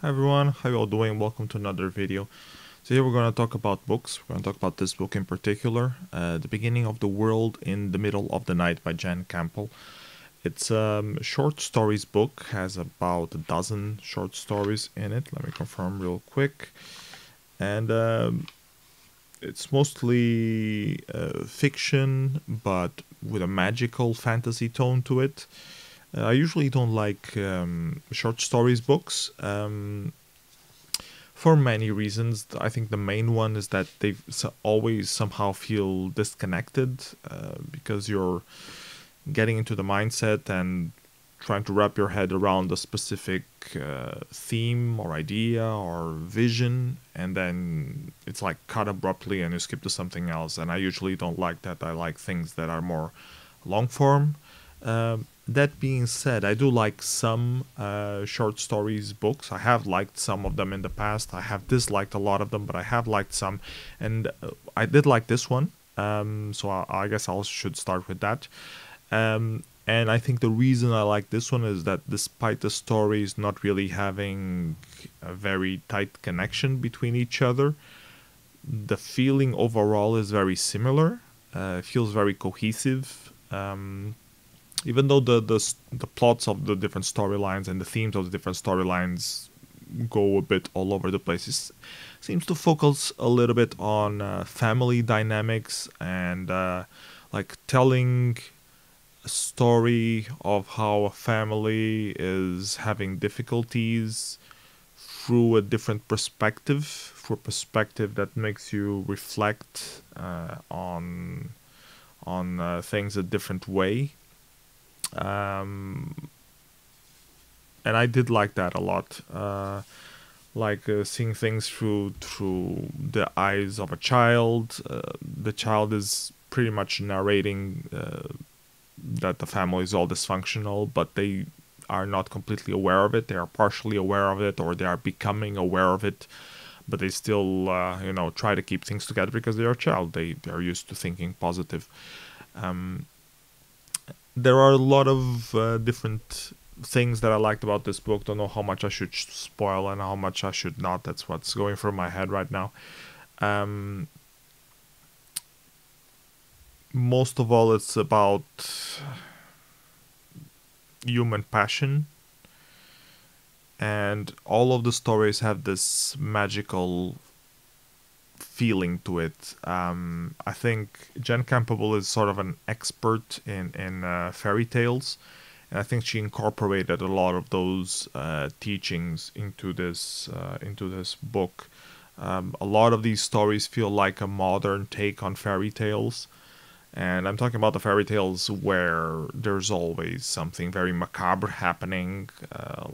Hi everyone, how you all doing? Welcome to another video. So here we're going to talk about books. We're going to talk about this book in particular, The Beginning of the World in the Middle of the Night by Campbell. It's a short stories book, has about a dozen short stories in it. Let me confirm real quick. And it's mostly fiction, but with a magical fantasy tone to it. I usually don't like short stories books. For many reasons. I think the main one is that they always somehow feel disconnected because you're getting into the mindset and trying to wrap your head around a specific theme or idea or vision, and then it's like cut abruptly and you skip to something else. And I usually don't like that. I like things that are more long form. That being said, I do like some short stories books. I have liked some of them in the past. I have disliked a lot of them, but I have liked some, and I did like this one. So I guess I should start with that. And I think the reason I like this one is that despite the stories not really having a very tight connection between each other, the feeling overall is very similar. It feels very cohesive. Even though the plots of the different storylines and the themes of the different storylines go a bit all over the place, it seems to focus a little bit on family dynamics and like telling a story of how a family is having difficulties through a different perspective, through a perspective that makes you reflect on things a different way. um, and I did like that a lot. Seeing things through the eyes of a child. The child is pretty much narrating that the family is all dysfunctional, but they are not completely aware of it. They are partially aware of it, or they are becoming aware of it, but they still, try to keep things together because they are a child. They are used to thinking positive. Um, there are a lot of different things that I liked about this book. Don't know how much I should spoil and how much I should not. That's what's going through my head right now. Um, Most of all, it's about human passion, and all of the stories have this magical feeling to it. I think Jen Campbell is sort of an expert in fairy tales, and I think she incorporated a lot of those teachings into this book. A lot of these stories feel like a modern take on fairy tales, and I'm talking about the fairy tales where there's always something very macabre happening,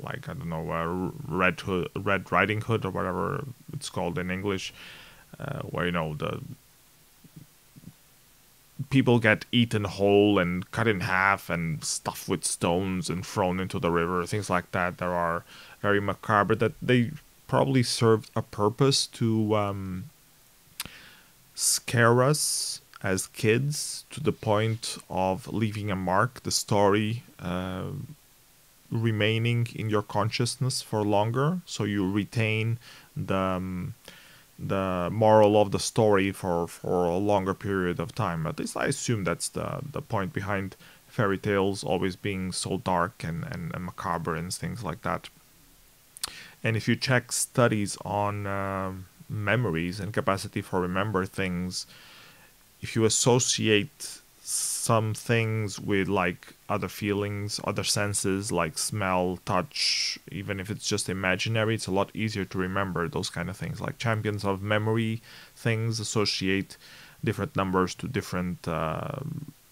like I don't know, Red Riding Hood or whatever it's called in English, where the people get eaten whole and cut in half and stuffed with stones and thrown into the river, things like that. There are very macabre that they probably served a purpose to scare us as kids to the point of leaving a mark, the story remaining in your consciousness for longer, so you retain the moral of the story for a longer period of time. At least I assume that's the point behind fairy tales always being so dark and macabre and things like that. And if you check studies on memories and capacity for remember things, if you associate some things with like other feelings, other senses like smell, touch, even if it's just imaginary, it's a lot easier to remember those kind of things. Like champions of memory things associate different numbers to different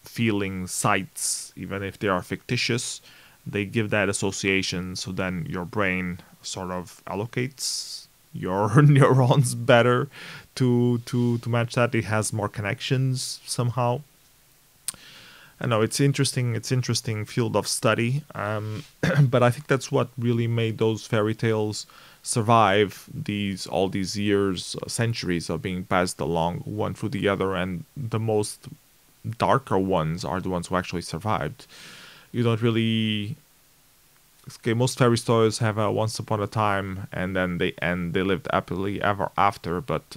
feeling sites, even if they are fictitious. They give that association, so then your brain sort of allocates your neurons better to match that. It has more connections somehow. I know it's interesting. It's interesting field of study, but I think that's what really made those fairy tales survive all these years, centuries of being passed along one through the other, and the most darker ones are the ones who actually survived. You don't really okay, most fairy stories have a once upon a time and then they end. They lived happily ever after, but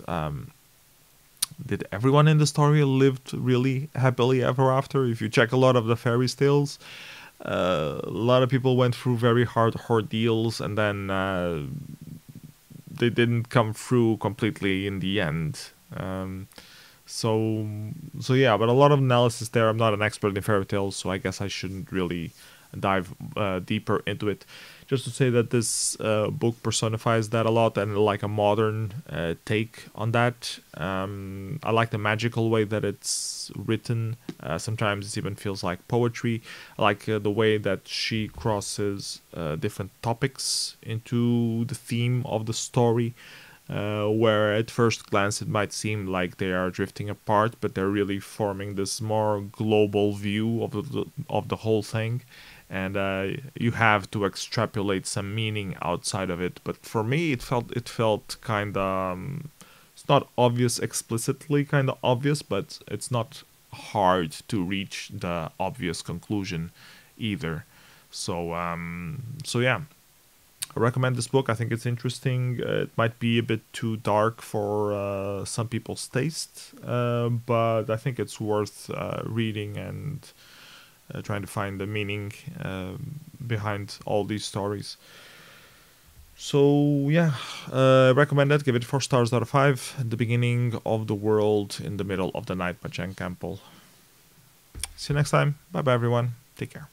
did everyone in the story lived really happily ever after? If you check a lot of the fairy tales, a lot of people went through very hard ordeals and then they didn't come through completely in the end. So yeah, but a lot of analysis there. I'm not an expert in fairy tales, so I guess I shouldn't really dive deeper into it. Just to say that this book personifies that a lot and like a modern take on that. I like the magical way that it's written. Sometimes it even feels like poetry. I like the way that she crosses different topics into the theme of the story. Where at first glance it might seem like they are drifting apart, but they're really forming this more global view of the whole thing, and you have to extrapolate some meaning outside of it. But for me, it felt kind of it's not obvious explicitly, kind of obvious, but it's not hard to reach the obvious conclusion either. So yeah. I recommend this book. I think it's interesting. It might be a bit too dark for some people's taste, but I think it's worth reading and trying to find the meaning behind all these stories. So yeah, recommend that. Give it 4 stars out of 5. The Beginning of the World in the Middle of the Night by Campbell. See you next time. Bye bye everyone. Take care.